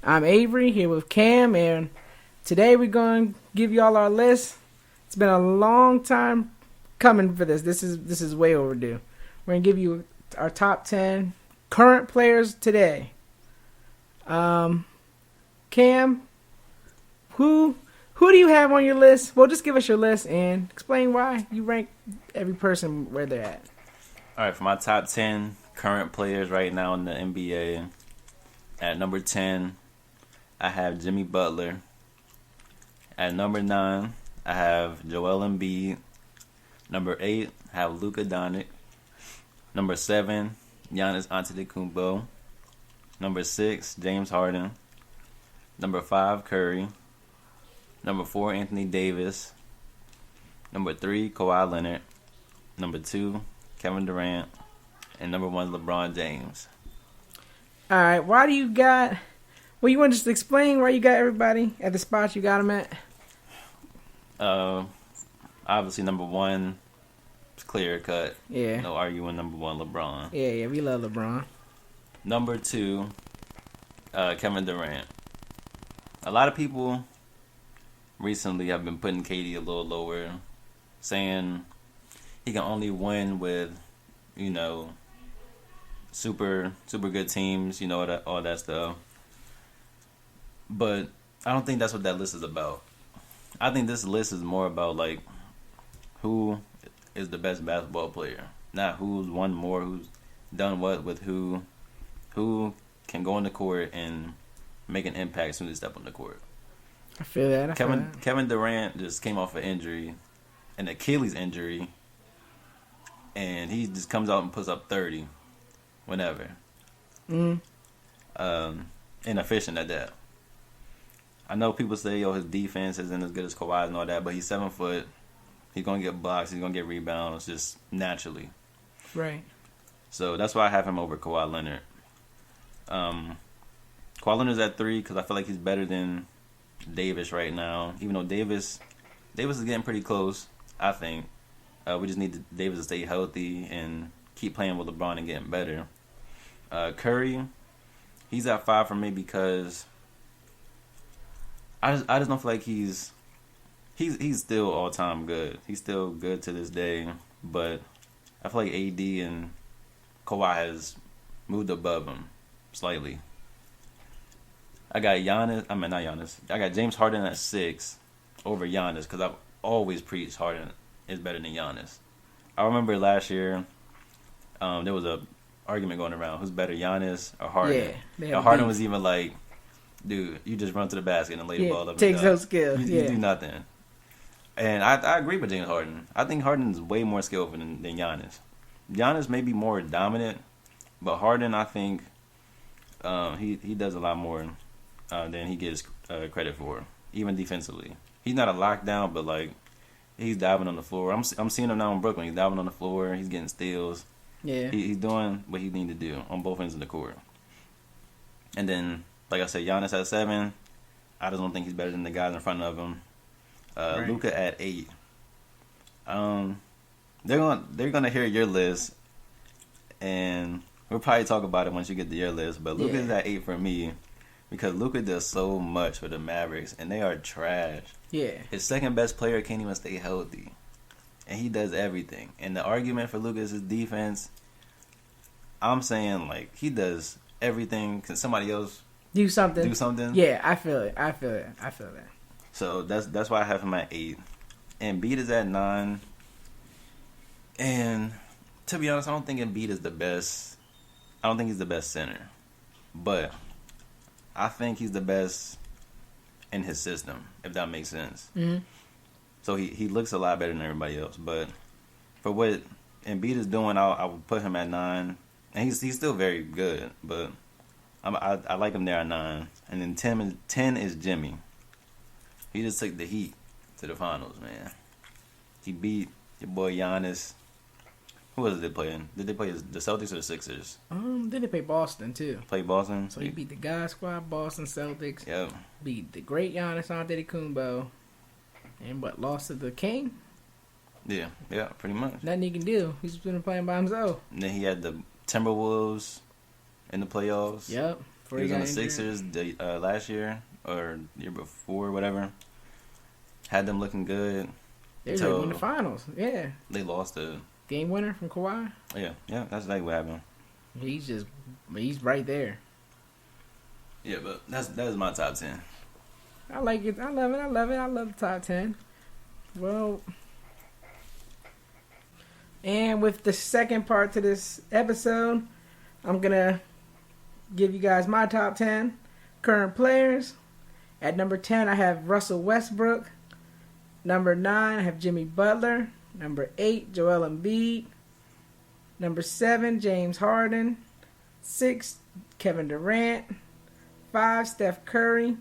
I'm Avery here with Cam, and today we're going to give you all our list. It's been a long time coming for this. This is way overdue. We're going to give you our top 10 current players today. Cam, who do you have on your list? Well, just give us your list and explain why you rank every person where they're at. All right, for my top 10 current players right now in the NBA, at number 10, I have Jimmy Butler. At number 9, I have Joel Embiid. Number 8, I have Luka Doncic. Number 7, Giannis Antetokounmpo. Number 6, James Harden. Number 5, Curry. Number 4, Anthony Davis. Number 3, Kawhi Leonard. Number 2, Kevin Durant. And number 1, LeBron James. All right, why do you got... Well, you want to just explain why you got everybody at the spot you got them at? Obviously, number 1, it's clear cut. Yeah. No arguing, number 1, LeBron. Yeah, we love LeBron. Number 2, Kevin Durant. A lot of people recently have been putting KD a little lower, saying he can only win with, super good teams, all that stuff. But I don't think that's what that list is about. I think this list is more about like who is the best basketball player, not who's won more, who's done what with who can go on the court and make an impact as soon as they step on the court. I feel that. Kevin Durant just came off an injury, an Achilles injury, and he just comes out and puts up 30 whenever. Inefficient at that. I know people say, his defense isn't as good as Kawhi's and all that, but he's 7 foot. He's going to get blocks. He's going to get rebounds just naturally. Right. So that's why I have him over Kawhi Leonard. Kawhi Leonard's at 3 because I feel like he's better than Davis right now. Even though Davis is getting pretty close, I think. We just need Davis to stay healthy and keep playing with LeBron and getting better. Curry, he's at 5 for me because I just don't feel like he's still all time good. He's still good to this day, but I feel like AD and Kawhi has moved above him slightly. I got I got James Harden at 6 over Giannis because I've always preached Harden is better than Giannis. I remember last year there was a argument going around who's better, Giannis or Harden. Yeah, Harden was even like, dude, you just run to the basket and lay the ball up. Takes those skills. You do nothing. And I agree with James Harden. I think Harden's way more skillful than Giannis. Giannis may be more dominant, but Harden, I think, he does a lot more than he gets credit for, even defensively. He's not a lockdown, but like he's diving on the floor. I'm seeing him now in Brooklyn. He's diving on the floor. He's getting steals. Yeah, he's doing what he needs to do on both ends of the court. And then, like I said, Giannis at 7. I just don't think he's better than the guys in front of him. Right. Luka at 8. They're gonna hear your list, and we'll probably talk about it once you get to your list. But Luka's at 8 for me because Luka does so much for the Mavericks, and they are trash. Yeah, his second best player can't even stay healthy, and he does everything. And the argument for Luka is his defense. I'm saying like he does everything. Can somebody else do something? Yeah, I feel it. I feel that. So that's why I have him at 8. Embiid is at 9. And to be honest, I don't think Embiid is the best. I don't think he's the best center. But I think he's the best in his system, if that makes sense. Mm-hmm. So he looks a lot better than everybody else. But for what Embiid is doing, I would put him at 9. And he's still very good. But I like him there at 9. And then 10 is Jimmy. He just took the Heat to the finals, man. He beat your boy Giannis. Who was they playing? Did they play the Celtics or the Sixers? Then they play Boston too. Play Boston. So he beat the God Squad, Boston Celtics. Yeah. Beat the great Giannis Antetokounmpo, and lost to the King. Yeah, pretty much. Nothing he can do. He's been playing by himself. And then he had the Timberwolves in the playoffs. Yep. He was on the Sixers last year or year before, whatever. Had them looking good. They were in the finals. Yeah. They lost the game winner from Kawhi. Yeah, that's like what happened. He's right there. Yeah, but that is my top 10. I like it. I love it. I love the top 10. Well, and with the second part to this episode, I'm gonna give you guys my top 10 current players. At number 10, I have Russell Westbrook. Number 9, I have Jimmy Butler. Number 8, Joel Embiid. Number 7, James Harden. 6, Kevin Durant. 5, Steph Curry.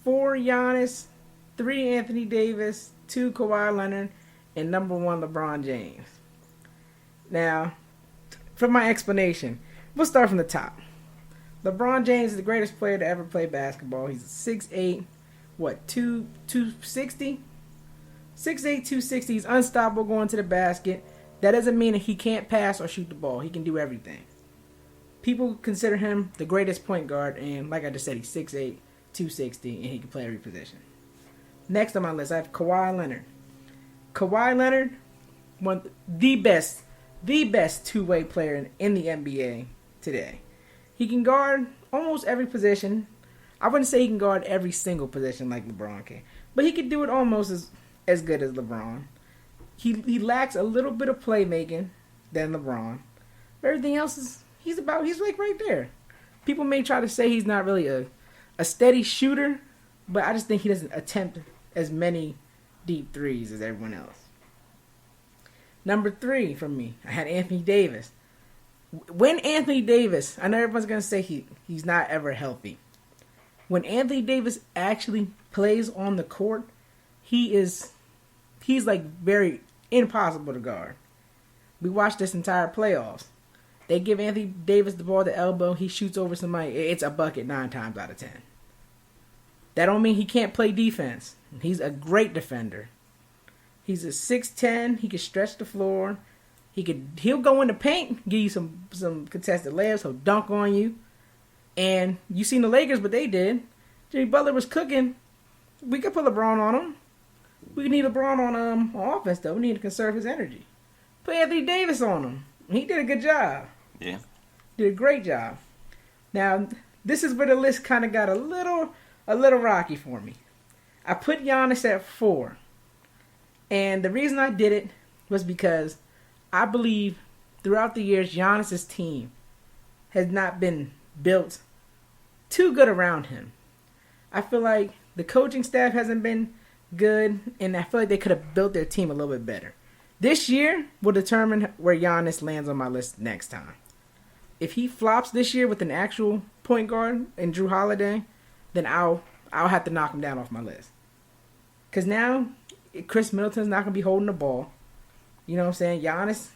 4, Giannis. 3, Anthony Davis. 2, Kawhi Leonard. And number 1, LeBron James. Now, for my explanation, we'll start from the top. LeBron James is the greatest player to ever play basketball. He's 6'8", 260? 6'8", 260. He's unstoppable going to the basket. That doesn't mean that he can't pass or shoot the ball. He can do everything. People consider him the greatest point guard, and like I just said, he's 6'8", 260, and he can play every position. Next on my list, I have Kawhi Leonard. Kawhi Leonard, the best two-way player in the NBA today. He can guard almost every position. I wouldn't say he can guard every single position like LeBron can, but he can do it almost as good as LeBron. He lacks a little bit of playmaking than LeBron. Everything else he's like right there. People may try to say he's not really a steady shooter, but I just think he doesn't attempt as many deep threes as everyone else. Number 3 for me, I had Anthony Davis. When Anthony Davis, I know everyone's going to say he's not ever healthy. When Anthony Davis actually plays on the court, he's like very impossible to guard. We watched this entire playoffs. They give Anthony Davis the ball at the elbow, he shoots over somebody, it's a bucket 9 times out of 10. That don't mean he can't play defense. He's a great defender. He's a 6'10", he can stretch the floor. He'll go in the paint, give you some contested layups, he'll dunk on you. And you seen the Lakers, what they did. Jimmy Butler was cooking. We could put LeBron on him. We need LeBron on offense though. We need to conserve his energy. Put Anthony Davis on him. He did a good job. Yeah. Did a great job. Now, this is where the list kind of got a little rocky for me. I put Giannis at 4. And the reason I did it was because I believe throughout the years, Giannis' team has not been built too good around him. I feel like the coaching staff hasn't been good, and I feel like they could have built their team a little bit better. This year will determine where Giannis lands on my list next time. If he flops this year with an actual point guard and Jrue Holiday, then I'll have to knock him down off my list. Because now, Chris Middleton's not going to be holding the ball. You know what I'm saying? Giannis,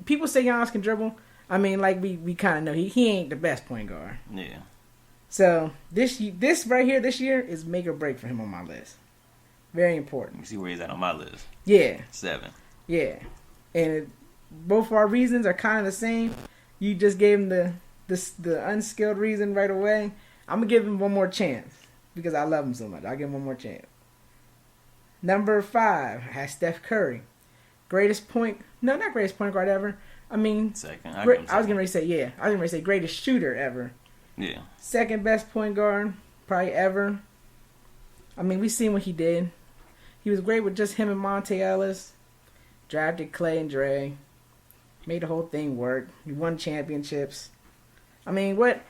people say Giannis can dribble. I mean, like we kind of know, he ain't the best point guard. Yeah. So, this right here, this year, is make or break for him on my list. Very important. You see where he's at on my list. Yeah. 7. Yeah. And both our reasons are kind of the same. You just gave him the unskilled reason right away. I'm going to give him one more chance because I love him so much. I'll give him one more chance. Number 5 has Steph Curry. Not greatest point guard ever. I mean, second. I was getting ready to say greatest shooter ever. Yeah. Second best point guard probably ever. I mean, we seen what he did. He was great with just him and Monte Ellis. Drafted Clay and Dre. Made the whole thing work. He won championships. I mean, what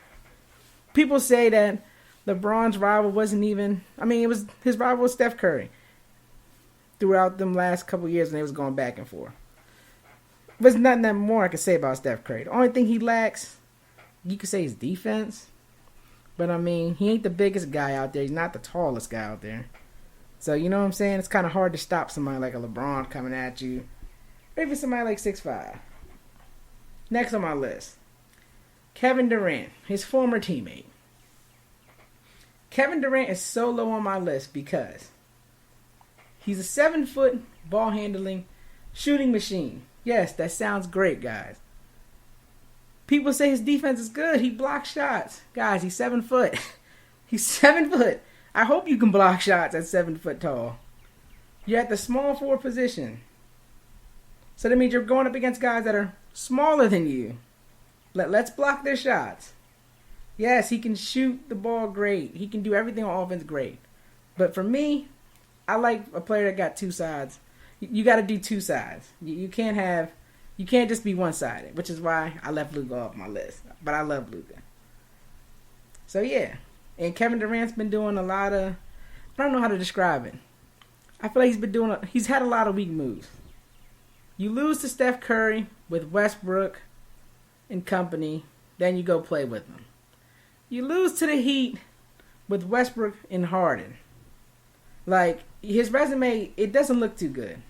people say that LeBron's rival wasn't even. I mean, it was his rival was Steph Curry. Throughout them last couple years when they was going back and forth. There's nothing that more I can say about Steph Curry. The only thing he lacks, you could say, is defense. But, I mean, he ain't the biggest guy out there. He's not the tallest guy out there. So, you know what I'm saying? It's kind of hard to stop somebody like a LeBron coming at you. Or even somebody like 6'5". Next on my list, Kevin Durant, his former teammate. Kevin Durant is so low on my list because he's a 7-foot ball handling shooting machine. Yes, that sounds great, guys. People say his defense is good. He blocks shots. Guys, he's 7 foot. He's 7 foot. I hope you can block shots at 7 foot tall. You're at the small forward position. So that means you're going up against guys that are smaller than you. Let's block their shots. Yes, he can shoot the ball great. He can do everything on offense great. But for me, I like a player that got two sides. You got to do two sides. You can't just be one-sided, which is why I left Luka off my list. But I love Luka. So yeah, and Kevin Durant's been doing a lot of, I don't know how to describe it. I feel like he's had a lot of weak moves. You lose to Steph Curry with Westbrook and company, then you go play with them. You lose to the Heat with Westbrook and Harden. Like, his resume, it doesn't look too good.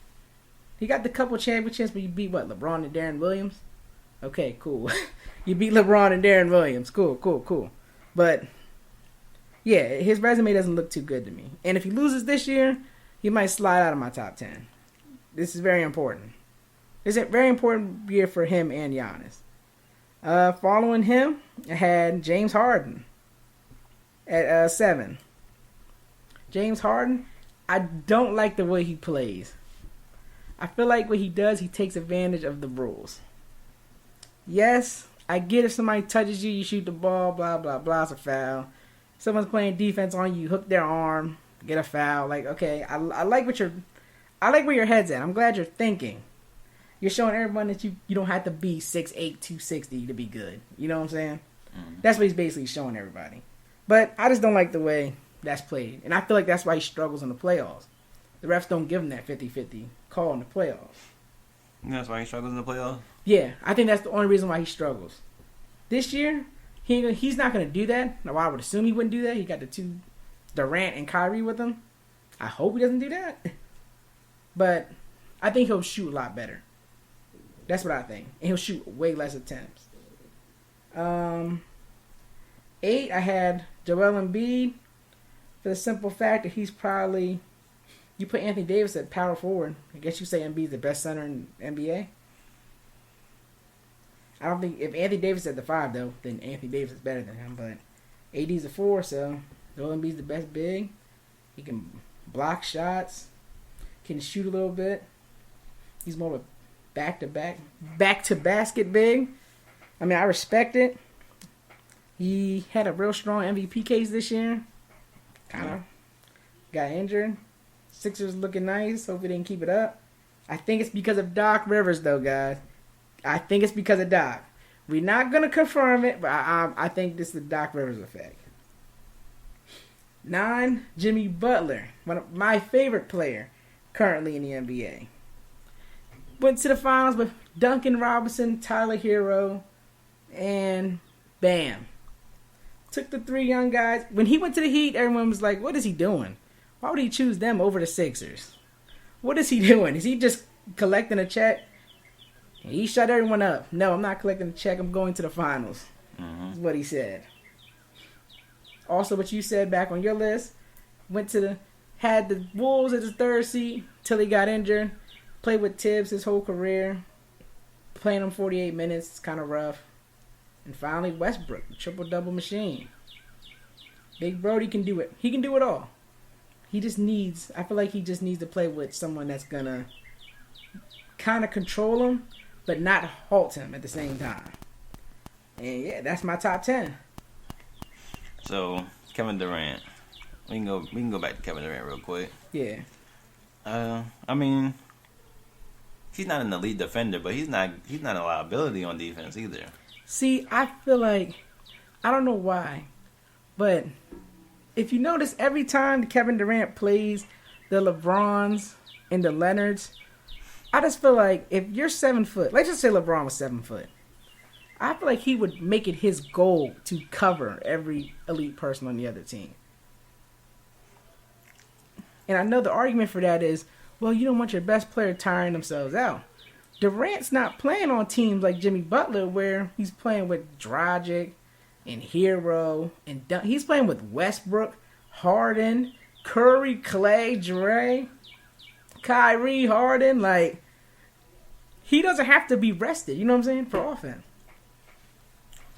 He got the couple championships, but you beat what, LeBron and Darren Williams? Okay, cool. You beat LeBron and Darren Williams. Cool. But, yeah, his resume doesn't look too good to me. And if he loses this year, he might slide out of my top 10. This is very important. It's a very important year for him and Giannis. Following him, I had James Harden at 7. James Harden, I don't like the way he plays. I feel like what he does, he takes advantage of the rules. Yes, I get if somebody touches you, you shoot the ball, blah, blah, blah, it's a foul. Someone's playing defense on you, hook their arm, get a foul. Like, okay, I like where your head's at. I'm glad you're thinking. You're showing everyone that you don't have to be 6'8", 260 to be good. You know what I'm saying? Mm. That's what he's basically showing everybody. But I just don't like the way that's played. And I feel like that's why he struggles in the playoffs. The refs don't give him that 50-50 call in the playoffs. That's why he struggles in the playoffs? Yeah, I think that's the only reason why he struggles. This year, he's not going to do that. Now, I would assume he wouldn't do that. He got the two, Durant and Kyrie with him. I hope he doesn't do that. But I think he'll shoot a lot better. That's what I think. And he'll shoot way less attempts. 8, I had Joel Embiid for the simple fact that he's probably, you put Anthony Davis at power forward. I guess you say Embiid's the best center in the NBA. I don't think, if Anthony Davis is at the 5 though, then Anthony Davis is better than him. But AD's a 4, so Joel Embiid's the best big. He can block shots, can shoot a little bit. He's more of a back to basket big. I mean, I respect it. He had a real strong MVP case this year. Kind of got injured. Sixers looking nice. Hope he didn't keep it up. I think it's because of Doc Rivers, though, guys. I think it's because of Doc. We're not going to confirm it, but I think this is the Doc Rivers effect. 9, Jimmy Butler. One of my favorite player currently in the NBA. Went to the finals with Duncan Robinson, Tyler Hero, and Bam. Took the 3 young guys. When he went to the Heat, everyone was like, what is he doing? Why would he choose them over the Sixers? What is he doing? Is he just collecting a check? He shut everyone up. No, I'm not collecting a check. I'm going to the finals. That's what he said. Also, what you said back on your list, had the Wolves as the 3rd seed till he got injured. Played with Tibbs his whole career. Playing him 48 minutes. It's kind of rough. And finally, Westbrook, the triple-double machine. Big Brody can do it. He can do it all. I feel like he just needs to play with someone that's going to kind of control him, but not halt him at the same time. And yeah, that's my top 10. So, Kevin Durant. We can go back to Kevin Durant real quick. Yeah. I mean, he's not an elite defender, but he's not a liability on defense either. See, I feel like, I don't know why, but if you notice, every time Kevin Durant plays the LeBrons and the Leonards, I just feel like if you're 7 foot, let's just say LeBron was 7 foot, I feel like he would make it his goal to cover every elite person on the other team. And I know the argument for that is, well, you don't want your best player tiring themselves out. Durant's not playing on teams like Jimmy Butler where he's playing with Dragic and Hero. And he's playing with Westbrook, Harden, Curry, Clay, Dre, Kyrie, Harden. Like, he doesn't have to be rested, you know what I'm saying, for offense.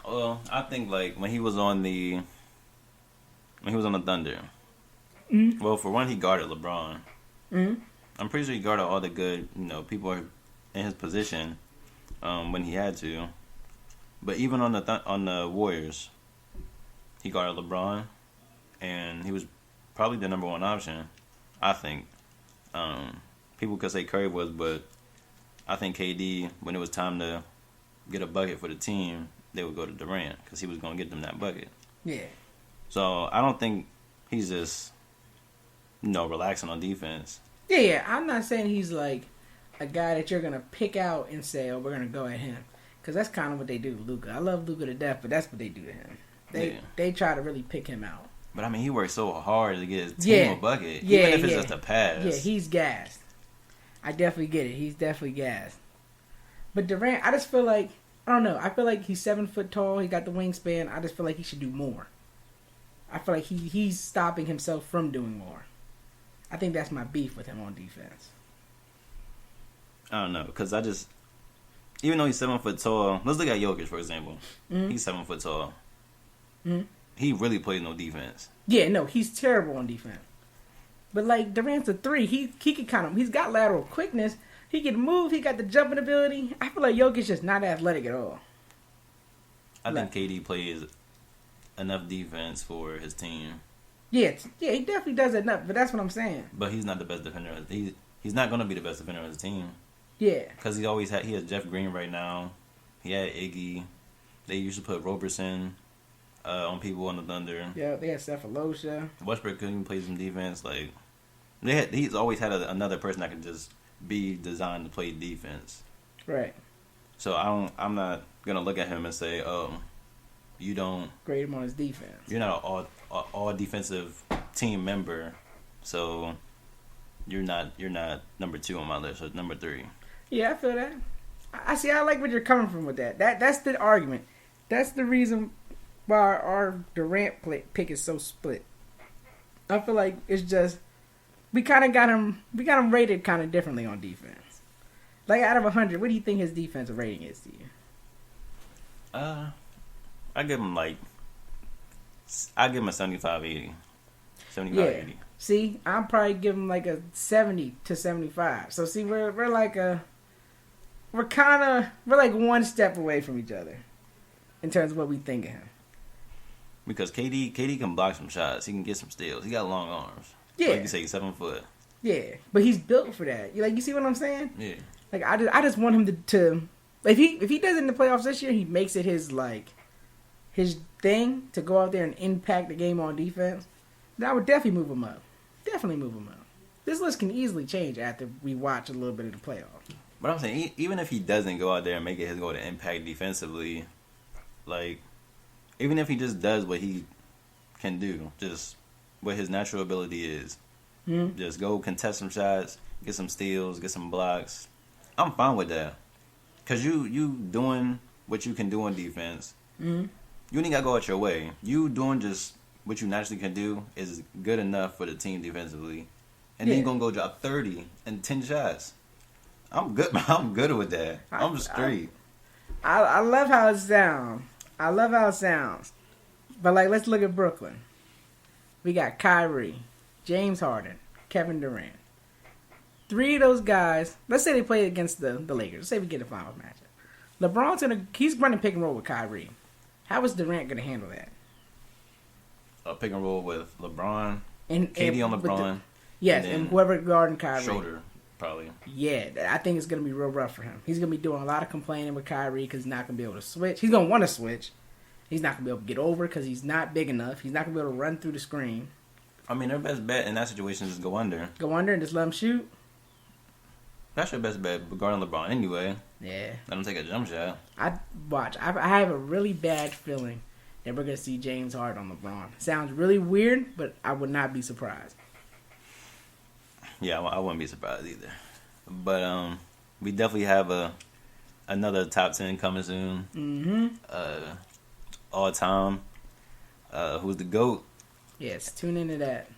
Well, I think like when he was on the Thunder. Mm-hmm. Well, for one, he guarded LeBron. Mm-hmm. I'm pretty sure he guarded all the good, people in his position when he had to. But even on the Warriors, he guarded LeBron, and he was probably the number one option. I think. People could say Curry was, but I think KD, when it was time to get a bucket for the team, they would go to Durant because he was going to get them that bucket. Yeah. So I don't think he's just, relaxing on defense. Yeah. I'm not saying he's like a guy that you're gonna pick out and say, "Oh, we're gonna go at him," because that's kind of what they do to Luka. I love Luka to death, but that's what they do to him. They try to really pick him out. But I mean, he worked so hard to get his team a bucket, even if it's just a pass. Yeah, he's gassed. I definitely get it. He's definitely gassed. But Durant, I just feel like, I don't know. I feel like he's 7 foot tall. He got the wingspan. I just feel like he should do more. I feel like he's stopping himself from doing more. I think that's my beef with him on defense. I don't know, because even though he's 7 foot tall, let's look at Jokic, for example. Mm-hmm. He's 7 foot tall. Mm-hmm. He really plays no defense. Yeah, no, he's terrible on defense. But like Durant's a 3, he can he's got lateral quickness. He can move. He got the jumping ability. I feel like Jokic's just not athletic at all. I think KD plays enough defense for his team. Yeah, he definitely does enough. But that's what I'm saying. But he's not the best defender. He's not going to be the best defender of his team. Yeah, because he has Jeff Green right now. He had Iggy. They used to put Roberson on people on the Thunder. Yeah, they had Cephalosha. Westbrook couldn't play some defense. Like he's always had another person that can just be designed to play defense. Right. So I'm not gonna look at him and say, "Oh, you don't grade him on his defense. You're not an all defensive team member, so you're not number 2 on my list or number 3." Yeah, I feel that. I see. I like where you're coming from with that. That's the argument. That's the reason why our Durant pick is so split. I feel like it's just we kind of got him. We got him rated kind of differently on defense. Like out of 100, what do you think his defensive rating is to you? I give him a 75, 80. 75, 80. See, I'll probably give him like a 70 to 75. So see, we're like one step away from each other in terms of what we think of him. Because KD can block some shots. He can get some steals. He got long arms. Yeah. Like you say, 7 foot. Yeah, but he's built for that. You see what I'm saying? Yeah. Like I just want him to if he does it in the playoffs this year, he makes it his thing to go out there and impact the game on defense. Then I would definitely move him up. Definitely move him up. This list can easily change after we watch a little bit of the playoffs. But I'm saying, even if he doesn't go out there and make it his goal to impact defensively, like, even if he just does what he can do, just what his natural ability is, just go contest some shots, get some steals, get some blocks, I'm fine with that. Because you doing what you can do on defense, you ain't got to go out your way. You doing just what you naturally can do is good enough for the team defensively. And then you're going to go drop 30 and 10 shots. I'm good. I'm good with that. I'm straight. I love how it sounds. But let's look at Brooklyn. We got Kyrie, James Harden, Kevin Durant. 3 of those guys. Let's say they play against the Lakers. Let's say we get a finals matchup. He's running pick and roll with Kyrie. How is Durant gonna handle that? A pick and roll with LeBron and KD on LeBron. Yes, and whoever guarding Kyrie. Shoulder. Probably. Yeah, I think it's going to be real rough for him. He's going to be doing a lot of complaining with Kyrie because he's not going to be able to switch. He's going to want to switch. He's not going to be able to get over because he's not big enough. He's not going to be able to run through the screen. I mean, their best bet in that situation is go under. Go under and just let him shoot? That's your best bet regarding LeBron anyway. Yeah. Let him take a jump shot. I have a really bad feeling that we're going to see James Harden on LeBron. Sounds really weird, but I would not be surprised. Yeah, I wouldn't be surprised either. But we definitely have another top 10 coming soon. Mm-hmm. All time. Who's the GOAT? Yes, tune into that.